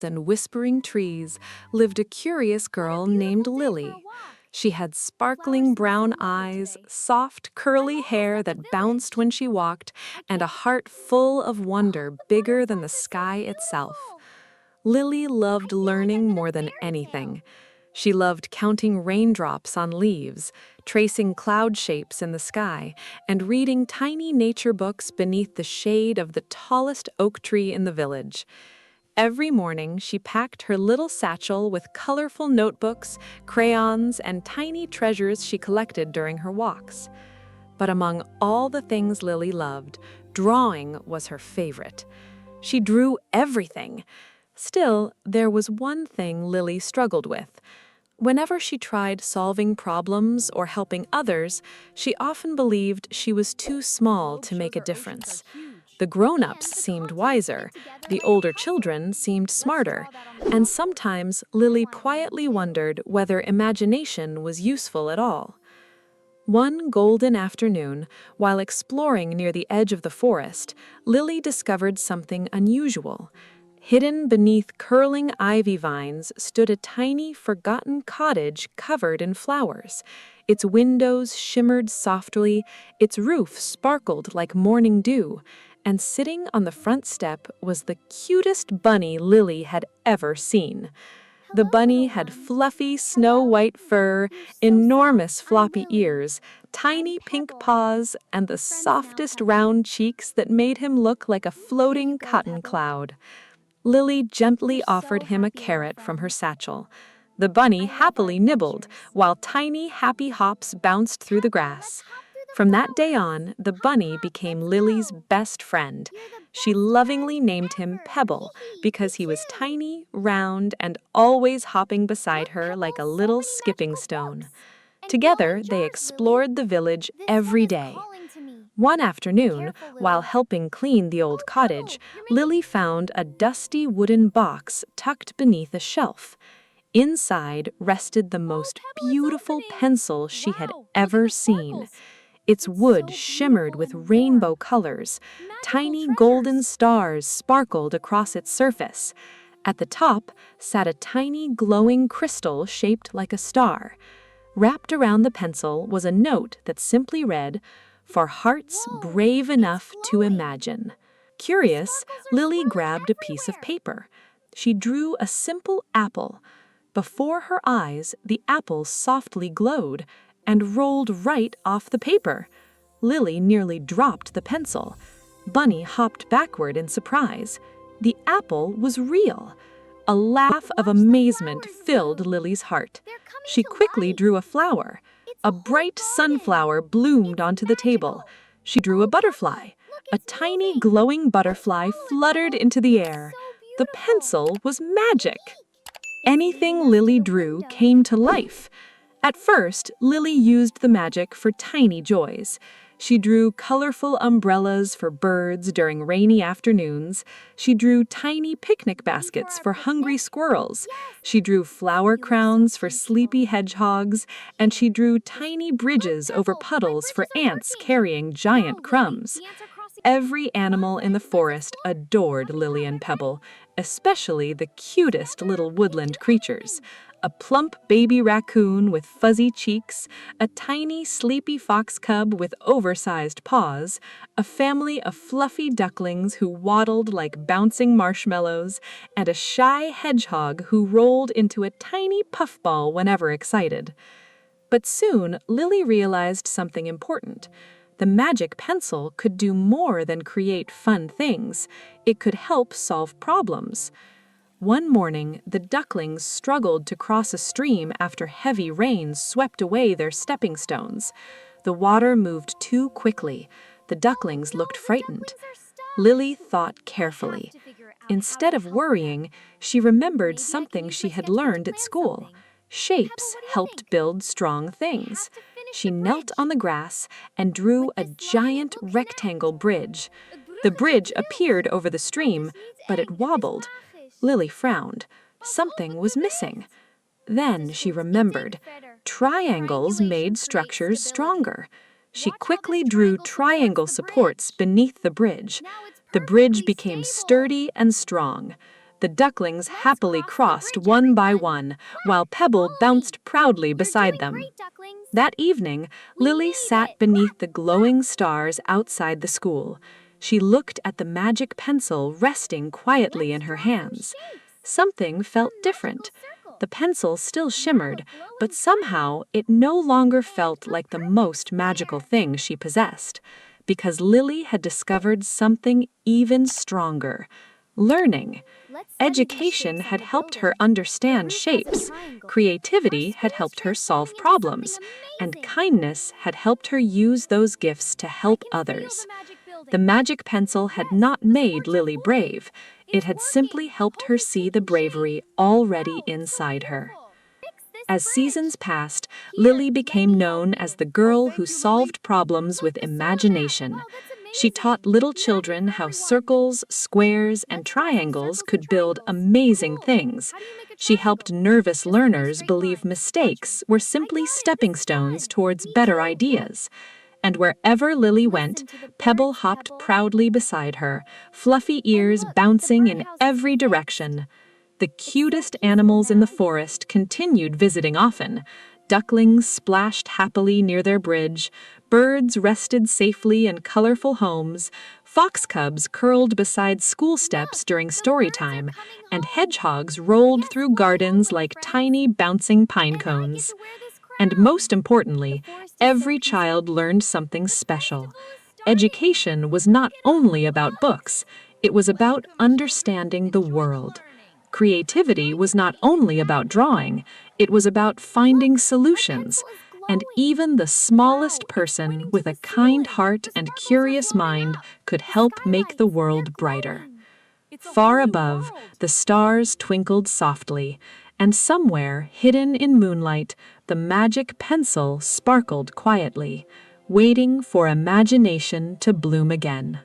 and whispering trees lived a curious girl named Lily. She had sparkling brown eyes, soft, curly hair that bounced when she walked, and a heart full of wonder bigger than the sky itself. Lily loved learning more than anything. She loved counting raindrops on leaves, tracing cloud shapes in the sky, and reading tiny nature books beneath the shade of the tallest oak tree in the village. Every morning, she packed her little satchel with colorful notebooks, crayons, and tiny treasures she collected during her walks. But among all the things Lily loved, drawing was her favorite. She drew everything. Still, there was one thing Lily struggled with. Whenever she tried solving problems or helping others, she often believed she was too small to make a difference. The grown-ups seemed wiser, the older children seemed smarter, and sometimes Lily quietly wondered whether imagination was useful at all. One golden afternoon, while exploring near the edge of the forest, Lily discovered something unusual. Hidden beneath curling ivy vines stood a tiny, forgotten cottage covered in flowers. Its windows shimmered softly, its roof sparkled like morning dew, and sitting on the front step was the cutest bunny Lily had ever seen. The bunny had fluffy, snow-white fur, enormous floppy ears, tiny pink paws, and the softest round cheeks that made him look like a floating cotton cloud. Lily gently offered him a carrot from her satchel. The bunny happily nibbled, while tiny, happy hops bounced through the grass. From that day on, the bunny became Lily's best friend. She lovingly named him Pebble because he was tiny, round, and always hopping beside her like a little skipping stone. Together, they explored the village every day. One afternoon, while helping clean the old cottage, Lily found a dusty wooden box tucked beneath a shelf. Inside rested the most beautiful pencil she had ever seen. Its wood shimmered with rainbow colors. Tiny golden stars sparkled across its surface. At the top sat a tiny glowing crystal shaped like a star. Wrapped around the pencil was a note that simply read, "For hearts brave enough to imagine." Curious, Lily grabbed a piece of paper. She drew a simple apple. Before her eyes, the apple softly glowed and rolled right off the paper. Lily nearly dropped the pencil. Bunny hopped backward in surprise. The apple was real. A laugh of amazement filled Lily's heart. She quickly drew a flower. A bright sunflower bloomed onto the table. She drew a butterfly. A tiny glowing butterfly fluttered into the air. The pencil was magic. Anything Lily drew came to life. At first, Lily used the magic for tiny joys. She drew colorful umbrellas for birds during rainy afternoons. She drew tiny picnic baskets for hungry squirrels. She drew flower crowns for sleepy hedgehogs. And she drew tiny bridges over puddles for ants carrying giant crumbs. Every animal in the forest adored Lily and Pebble, especially the cutest little woodland creatures. A plump baby raccoon with fuzzy cheeks, a tiny sleepy fox cub with oversized paws, a family of fluffy ducklings who waddled like bouncing marshmallows, and a shy hedgehog who rolled into a tiny puffball whenever excited. But soon, Lily realized something important. The magic pencil could do more than create fun things. It could help solve problems. One morning, the ducklings struggled to cross a stream after heavy rains swept away their stepping stones. The water moved too quickly. The ducklings looked frightened. Lily thought carefully. Instead of worrying, she remembered something she had learned at school. Shapes helped build strong things. She knelt on the grass and drew a giant rectangle bridge. The bridge appeared over the stream, but it wobbled. Lily frowned. Something was missing. Then she remembered. Triangles made structures stronger. She quickly drew triangle supports beneath the bridge. The bridge became sturdy and strong. The ducklings happily crossed one by one, while Pebble bounced proudly beside them. That evening, Lily sat beneath the glowing stars outside the school. She looked at the magic pencil resting quietly in her hands. Something felt different. The pencil still shimmered, but somehow it no longer felt like the most magical thing she possessed, because Lily had discovered something even stronger: learning. Education had helped her understand shapes, creativity had helped her solve problems, and kindness had helped her use those gifts to help others. The magic pencil had not made Lily brave. It had simply helped her see the bravery already inside her. As seasons passed, Lily became known as the girl who solved problems with imagination. She taught little children how circles, squares, and triangles could build amazing things. She helped nervous learners believe mistakes were simply stepping stones towards better ideas. And wherever Lily went, Pebble hopped proudly beside her, fluffy ears bouncing in every direction. The cutest animals in the forest continued visiting often. Ducklings splashed happily near their bridge, birds rested safely in colorful homes, fox cubs curled beside school steps during story time, and hedgehogs rolled through gardens like tiny bouncing pine cones. And most importantly, every child learned something special. Education was not only about books, it was about understanding the world. Creativity was not only about drawing, it was about finding solutions. And even the smallest person with a kind heart and curious mind could help make the world brighter. Far above, the stars twinkled softly, and somewhere, hidden in moonlight, the magic pencil sparkled quietly, waiting for imagination to bloom again.